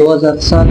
2007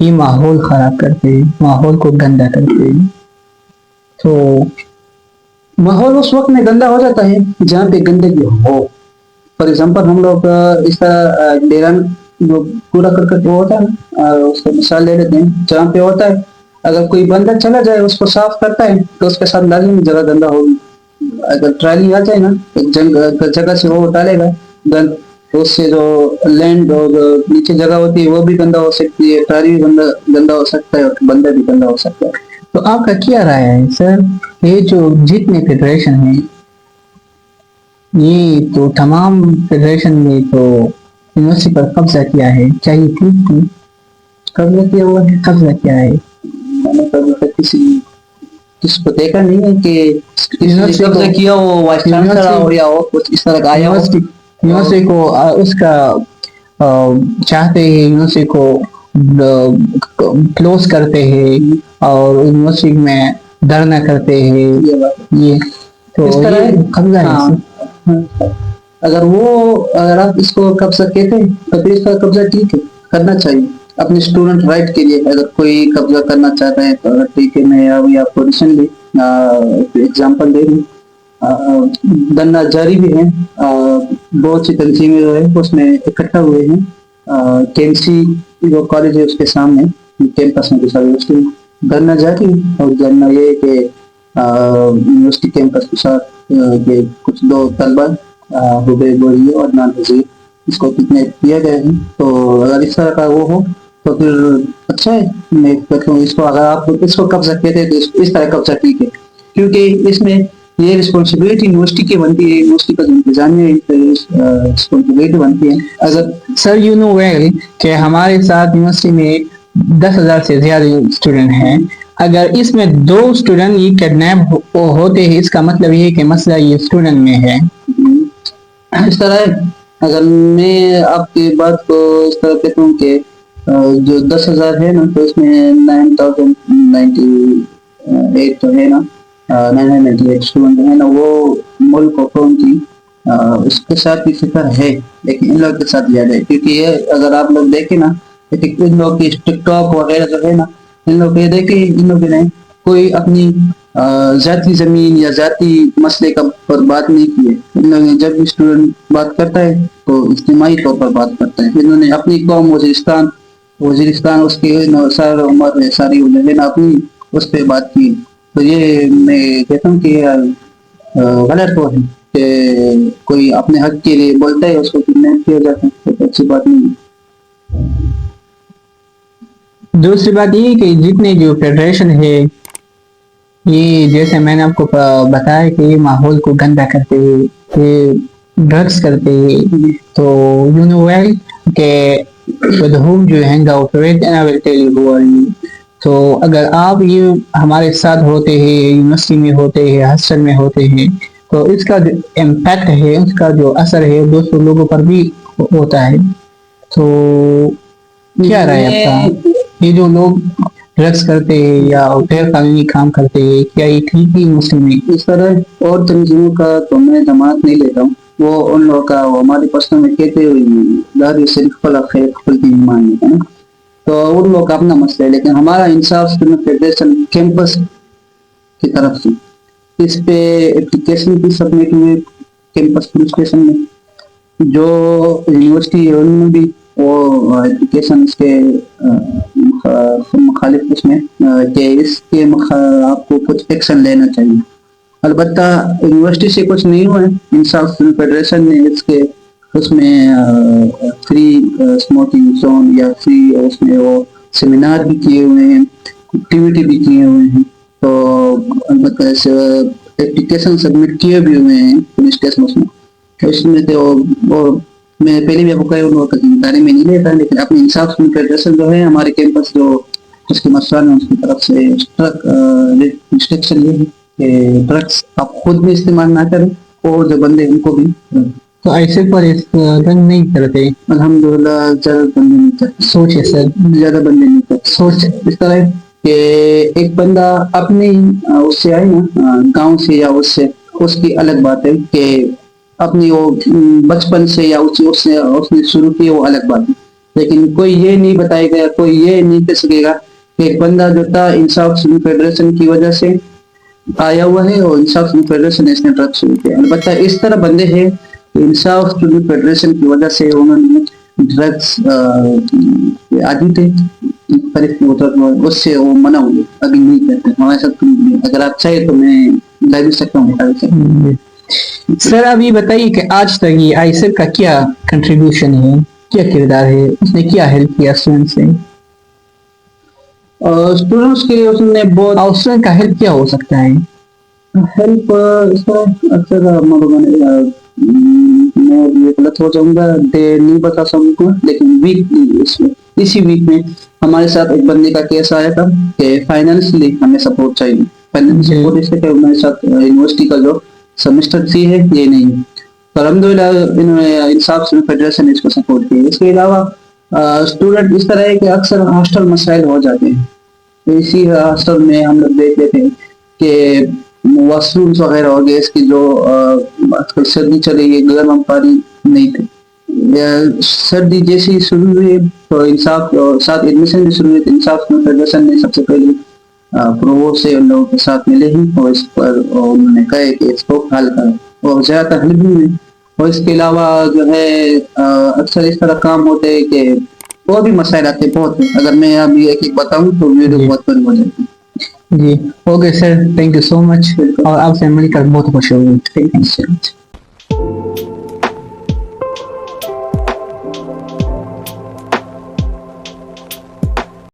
یہ ماحول خراب کرتے ہیں، ماحول کو گندا کرتے ہیں. تو ماحول اس وقت میں گندا ہو جاتا ہے جہاں پہ گندگی ہو. فار ایگزامپل ہم لوگ اس طرح ڈیران جو کوڑا کرکٹ وہ ہوتا ہے نا، اس کا مثال لے لیتے ہیں. جہاں پہ ہوتا ہے اگر کوئی بندہ چلا جائے اس کو صاف کرتا ہے تو اس کے ساتھ لازمی جگہ گندا ہوگی. اگر ٹرالی آ جائے نا ایک جگہ سے وہ ڈالے گا گند، تو اس سے جو لینڈ اور نیچے جگہ ہوتی ہے وہ بھی گندا ہو سکتی ہے، ٹرالی بھی گندا ہو سکتا ہے اور بندہ بھی گندا ہو سکتا ہے. تو آپ کا کیا رائے ہے سر؟ یہ جو جتنے فیڈریشن ہیں یہ تو تمام فیڈریشن میں تو یونیورسٹی پر قبضہ کیا ہے، کیا یہ ٹھیک تھی؟ قبضہ کیا ہوا ہے، قبضہ کیا ہے؟ میں نے قبضہ کس کو دیکھا نہیں ہے کہ قبضہ کیا ہو وائس چانسلر ہو یا اور کچھ اس طرح کا آیا ہو. یونیورسٹی کو اس کا چاہتے ہیں، یونیورسٹی کو کلوز کرتے ہیں اور یونیورسٹی میں دھرنا کرتے ہیں. یہ تو اس طرح قبضہ ہے. اگر آپ اس کو قبضہ کہتے ہیں تو پھر اس کا قبضہ ٹھیک ہے، کرنا چاہیے اپنے اسٹوڈنٹ رائٹ کے لیے. اگر کوئی قبضہ کرنا چاہتا ہے تو ٹھیک ہے. میں ابھی آپ کو ریسنٹلی ایگزامپل دے دوں، دھرنا جاری بھی ہے. بہت سی تنظیمیں جو ہے اس میں اکٹھا ہوئے ہیں. KMC جو کالج ہے اس کے سامنے کیمپس میں یونیورسٹی میں دھرنا جاری ہے. اور دھرنا یہ ہے کہ یونیورسٹی کیمپس کے ساتھ کہ کچھ دو طلبہ حبیب بوری اور عدنان حزیر اس کو کڈنیپ کیا گیا ہے. تو اگر اس طرح کا وہ ہو تو پھر اچھا ہے. میں کہتا ہوں اس کو اگر آپ اس کو قبضہ کہتے ہیں تو اس طرح قبضہ ٹھیک ہے، کیونکہ اس میں یہ رسپانسبلٹی یونیورسٹی کی بنتی ہے، یونیورسٹی کا جو انتظامیہ رسپانسبلٹی بنتی ہے. اگر سر یو نو ویل کہ ہمارے ساتھ یونیورسٹی میں 10,000 سے زیادہ اسٹوڈنٹ ہیں. اگر اس میں 2 اسٹوڈنٹ یہ کڈنیپ ہوتے ہیں اس کا مطلب یہ کہ مسئلہ یہ اسٹوڈنٹ میں ہے. اس طرح اگر میں آپ کی بات کو اس طرح کہتا ہوں کہ جو 10,000 ہے نا تو اس میں 9,098 جو ہے نا 998 اسٹوڈنٹ ہے نا وہ ملک و قوم کی اس کے ساتھ بھی فکر ہے، لیکن ان لوگوں کے ساتھ زیادہ ہے. کیونکہ یہ اگر آپ لوگ دیکھیں نا ان لوگ کی ٹک ٹاک وغیرہ جو ہے نا ان لوگ یہ دیکھیں ان لوگوں نے کوئی اپنی ذاتی زمین یا ذاتی مسئلے کا پر بات نہیں کی ہے. ان لوگوں نے جب بھی اسٹوڈنٹ بات کرتا ہے تو اجتماعی طور پر بات کرتا ہے. انہوں نے اپنی قوم وزیرستان اس کی ساری عمر ساری اپنی اس پہ بات کی. تو یہ میں کہتا ہوں کہ غلط وہ ہے کہ کوئی اپنے حق کے لیے بولتا ہے اس کو کڈنیپ کیا جاتا ہے، تو اچھی بات نہیں ہے. دوسری بات یہ کہ جتنے جو فیڈریشن ہے یہ جیسے میں نے آپ کو بتایا کہ یہ ماحول کو گندا کرتے ہیں، یہ ڈرگس کرتے ہیں. تو یو نو ویل کہ with whom you hang out with and I will tell you who are you. تو اگر آپ یہ ہمارے ساتھ ہوتے ہیں، یونیورسٹی میں ہوتے ہیں، ہاسٹل میں ہوتے ہیں، تو اس کا جو امپیکٹ ہے، اس کا جو اثر ہے دوسروں لوگوں پر بھی ہوتا ہے. تو کیا رائے آپ کا؟ یہ جو لوگ ڈرگس کرتے ہیں یا غیر قانونی کام کرتے ہیں کیا یہ ٹھیک ہی مسلم میں؟ اس طرح اور تنظیموں کا تو میں جماعت نہیں لیتا ہوں. وہ ان لوگوں کا وہ ہمارے پرسنل میں کہتے ہوئے داری صرف خلا خیر خلقی ایمان ہے نا، تو ان لوگوں کا اپنا مسئلہ ہے. لیکن ہمارا انصاف اسٹوڈنٹ فیڈریشن کیمپس کی طرف سے اس پہ اپلیکیشن بھی سبمٹ ہوئے کیمپس پولیس اسٹیشن میں، جو یونیورسٹی ہے ان میں بھی وہ اپلیکیشن اس کے مخالف اس میں کہ اس کے آپ کو کچھ ایکشن لینا چاہیے. البتہ یونیورسٹی سے کچھ نہیں ہوا ہے. انصاف فیڈریشن نے اس میں فری اسموکنگ زون یا فری اس میں وہ سیمینار بھی کیے ہوئے ہیں، ایکٹیویٹی بھی کیے ہوئے ہیں. تو البتہ اپلیکیشن سبمٹ کیے بھی ہوئے ہیں پولیس اسٹیشن میں. تو اس میں تو میں پہلے بھی آپ کو ان لوگوں کی ذمہ داری میں نہیں لیتا، لیکن اپنے انصاف فیڈریشن جو ہے ہمارے کیمپس جو اس کے مسئلہ ہے اس کی طرف سے انسٹرکشن یہ ہے کہ ڈرگس آپ خود بھی استعمال نہ کریں اور جو بندے ان کو بھی. تو ایسے پر رنگ نہیں کرتے الحمدللہ، زیادہ بندے نہیں کرتے. سوچ ہے سر، زیادہ بندے نہیں کرتے. سوچ اس طرح ہے کہ ایک بندہ اپنے اس سے آئے نا گاؤں سے یا اس کی الگ بات ہے کہ اپنی وہ بچپن سے یا اس نے شروع کی وہ الگ بات ہے. لیکن کوئی یہ نہیں بتائے گا, کوئی یہ نہیں کہہ سکے گا کہ ایک بندہ جو تھا انصاف اسٹوڈنٹ فیڈریشن کی وجہ سے آیا ہوا ہے اور انصاف اسٹوڈنٹ فیڈریشن نے اس نے ڈرگ شروع کیا. البتہ اس طرح بندے ہیں کہ انصاف اسٹوڈنٹ فیڈریشن کی وجہ سے انہوں نے ڈرگس عادی تھے, اس سے وہ منع ہوئے, ابھی نہیں کرتے ہمارے ساتھ. اگر آپ چاہیں تو میں بتا بھی سکتا ہوں. سر اب یہ بتائیے کہ آج تک یہ آئیسر کا کیا کنٹریبیوشن ہے, کیا کردار ہے, اس نے کیا ہیلپ کیا اسٹوڈنٹ سے؟ اسٹوڈنٹس کے لیے اس نے بہت اسٹوڈنٹ کا ہیلپ کیا ہو سکتا ہے؟ ہیلپ اکثر میں غلط ہو جاؤں گا, نہیں بتا سکوں گا, لیکن اسی ویک میں ہمارے ساتھ ایک بندے کا کیس آیا تھا کہ فائنینشلی ہمیں سپورٹ چاہیے. فائنینشل سپورٹ اس لیے کہ ہمارے ساتھ یونیورسٹی کا جو سیمسٹر فی ہے یہ نہیں ہے, تو الحمدللہ انہوں نے انصاف فیڈریشن نے اس کو سپورٹ کیا. اس کے علاوہ اسٹوڈنٹ اس طرح ہے کہ اکثر ہاسٹل مسائل ہو جاتے ہیں, اسی ہاسٹل میں ہم لوگ دیکھتے تھے کہ واش رومس وغیرہ ہو گئے, اس کی جو آج کل سردی چل رہی ہے, گرم پانی نہیں تھے. سردی جیسی شروع ہوئی تو انصاف ساتھ ایڈمیشن بھی شروع ہوئی, تو انصاف فیڈریشن نے سب سے پہلے پروو سے ان لوگوں کے ساتھ ملے ہی اور اس پر انہوں نے کہا کہ اس کو حل کریں, اور زیادہ حل بھی ہوئے. اور اس کے علاوہ جو ہے اکثر اس طرح کام ہوتے ہیں کہ اور بھی مسائل آتے بہت ہیں. اگر میں ابھی ایک ایک بتاؤں تو ویڈیو بہت بڑی ہو جائے گی. جی okay sir, thank you so much, اور آپ سے مل کر بہت خوشی ہوئی.